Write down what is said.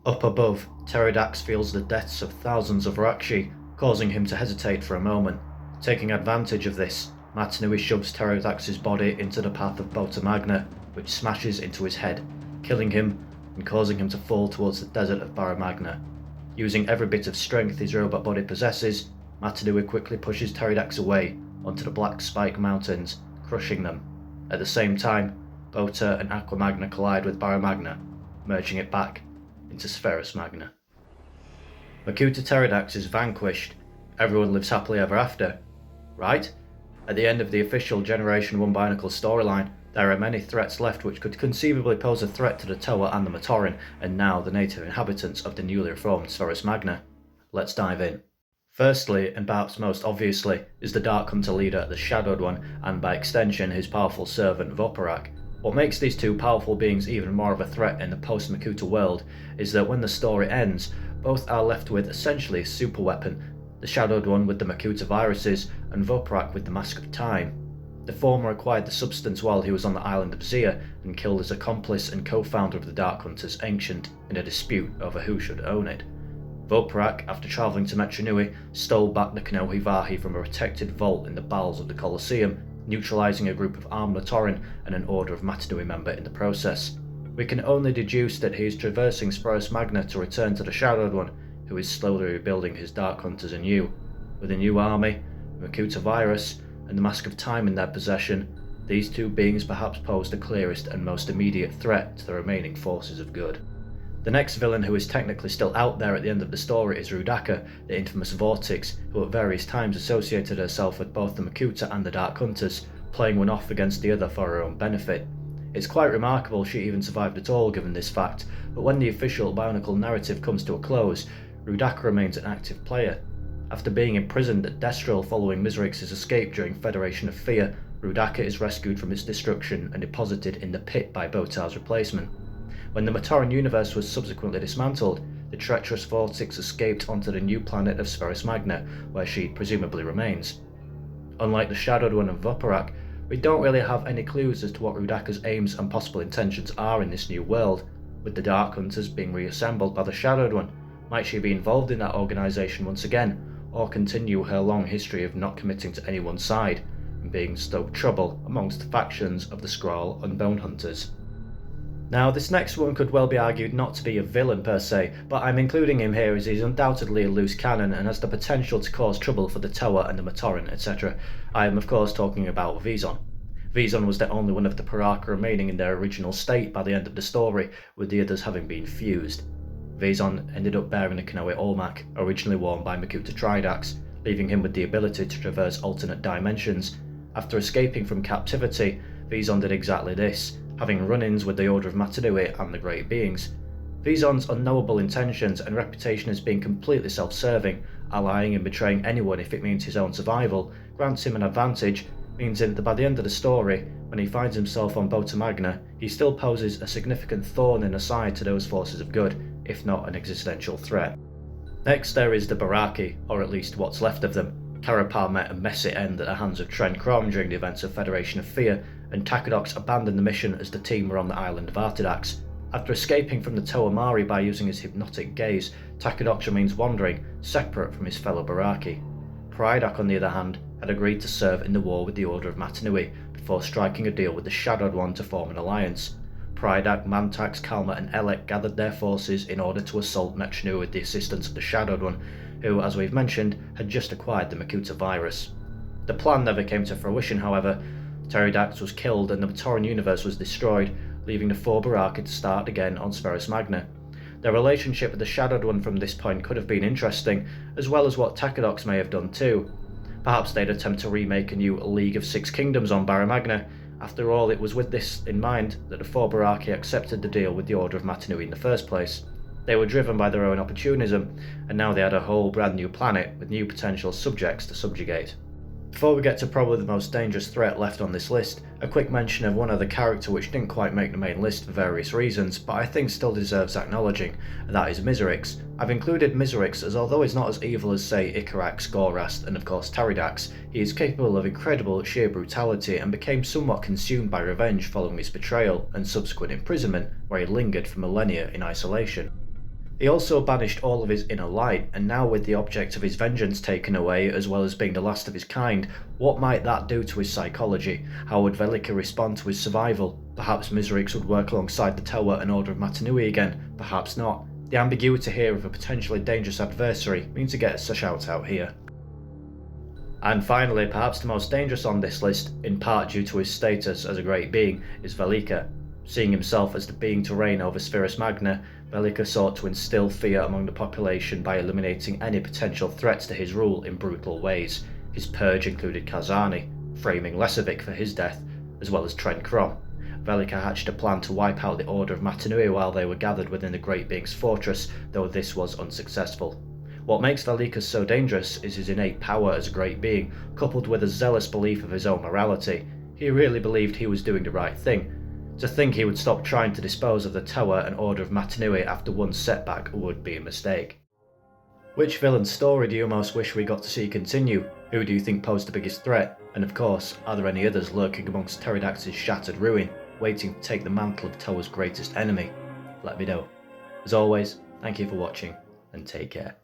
Up above, Teridax feels the deaths of thousands of Rakshi, causing him to hesitate for a moment. Taking advantage of this, Matanui shoves Teridax's body into the path of Bota Magna, which smashes into his head, killing him and causing him to fall towards the desert of Barra Magna. Using every bit of strength his robot body possesses, Matanui quickly pushes Teridax away onto the Black Spike Mountains, crushing them. At the same time, Bota and Aqua Magna collide with Barra Magna, merging it back into Spherus Magna. Makuta Teridax is vanquished. Everyone lives happily ever after. Right? At the end of the official Generation 1 BIONICLE storyline, there are many threats left which could conceivably pose a threat to the Toa and the Matoran, and now the native inhabitants of the newly reformed Spherus Magna. Let's dive in. Firstly, and perhaps most obviously, is the Dark Hunter leader, the Shadowed One, and by extension his powerful servant Voparak. What makes these two powerful beings even more of a threat in the post-Makuta world is that when the story ends, both are left with essentially a super weapon, the Shadowed One with the Makuta viruses and Voparak with the Mask of Time. The former acquired the substance while he was on the island of Zia and killed his accomplice and co-founder of the Dark Hunters, Ancient, in a dispute over who should own it. Voparak, after travelling to Metronui, stole back the Kanohi Vahi from a protected vault in the bowels of the Colosseum, neutralising a group of armed Matoran and an Order of Matanui member in the process. We can only deduce that he is traversing Spherus Magna to return to the Shadowed One, who is slowly rebuilding his Dark Hunters anew. With a new army, the Makuta virus, and the Mask of Time in their possession, these two beings perhaps pose the clearest and most immediate threat to the remaining forces of good. The next villain who is technically still out there at the end of the story is Rudaka, the infamous Vortex, who at various times associated herself with both the Makuta and the Dark Hunters, playing one off against the other for her own benefit. It's quite remarkable she even survived at all given this fact, but when the official BIONICLE narrative comes to a close, Rudaka remains an active player. After being imprisoned at Destrel following Miserix's escape during Federation of Fear, Rudaka is rescued from its destruction and deposited in the pit by Botar's replacement. When the Matoran universe was subsequently dismantled, the treacherous Vortex escaped onto the new planet of Spherus Magna, where she presumably remains. Unlike the Shadowed One and Voparak, we don't really have any clues as to what Rudaka's aims and possible intentions are in this new world. With the Dark Hunters being reassembled by the Shadowed One, might she be involved in that organisation once again, or continue her long history of not committing to anyone's side, and being stoke trouble amongst the factions of the Skrull and Bone Hunters? Now, this next one could well be argued not to be a villain per se, but I'm including him here as he's undoubtedly a loose cannon and has the potential to cause trouble for the Toa and the Matoran, etc. I am of course talking about Vizon. Vizon was the only one of the Paraka remaining in their original state by the end of the story, with the others having been fused. Vizon ended up bearing the Kanohi Olmec, originally worn by Makuta Teridax, leaving him with the ability to traverse alternate dimensions. After escaping from captivity, Vizon did exactly this, having run-ins with the Order of Matanui and the Great Beings. Vizon's unknowable intentions and reputation as being completely self-serving, allying and betraying anyone if it means his own survival, grants him an advantage, means that by the end of the story, when he finds himself on Bota Magna, he still poses a significant thorn in the side to those forces of good, if not an existential threat. Next there is the Baraki, or at least what's left of them. Karapar met a messy end at the hands of Tren Krom during the events of Federation of Fear, and Takedox abandoned the mission as the team were on the island of Artidax. After escaping from the Toa Mari by using his hypnotic gaze, Takedox remains wandering, separate from his fellow Baraki. Prydak, on the other hand, had agreed to serve in the war with the Order of Matanui, before striking a deal with the Shadowed One to form an alliance. Prydak, Mantax, Kalma and Elec gathered their forces in order to assault Metronui with the assistance of the Shadowed One, who, as we've mentioned, had just acquired the Makuta virus. The plan never came to fruition, however. Teridax was killed and the Matoran universe was destroyed, leaving the four Baraki to start again on Spherus Magna. Their relationship with the Shadowed One from this point could have been interesting, as well as what Takedox may have done too. Perhaps they'd attempt to remake a new League of Six Kingdoms on Barra Magna. After all, it was with this in mind that the four Baraki accepted the deal with the Order of Matanui in the first place. They were driven by their own opportunism, and now they had a whole brand new planet with new potential subjects to subjugate. Before we get to probably the most dangerous threat left on this list, a quick mention of one other character which didn't quite make the main list for various reasons, but I think still deserves acknowledging, and that is Miserix. I've included Miserix as although he's not as evil as say Icarax, Gorast and of course Teridax, he is capable of incredible sheer brutality and became somewhat consumed by revenge following his betrayal and subsequent imprisonment where he lingered for millennia in isolation. He also banished all of his inner light, and now with the object of his vengeance taken away, as well as being the last of his kind, what might that do to his psychology? How would Velika respond to his survival? Perhaps Miserix would work alongside the Tower and Order of Matanui again, perhaps not. The ambiguity here of a potentially dangerous adversary means to get a shout out here. And finally, perhaps the most dangerous on this list, in part due to his status as a great being, is Velika. Seeing himself as the being to reign over Spherus Magna, Velika sought to instill fear among the population by eliminating any potential threats to his rule in brutal ways. His purge included Kazani, framing Lesavik for his death, as well as Trent Crom. Velika hatched a plan to wipe out the Order of Matanui while they were gathered within the Great Being's fortress, though this was unsuccessful. What makes Velika so dangerous is his innate power as a great being, coupled with a zealous belief of his own morality. He really believed he was doing the right thing. To think he would stop trying to dispose of the Tower and Order of Matanui after one setback would be a mistake. Which villain's story do you most wish we got to see continue? Who do you think posed the biggest threat? And of course, are there any others lurking amongst Teridax's shattered ruin, waiting to take the mantle of Tower's greatest enemy? Let me know. As always, thank you for watching, and take care.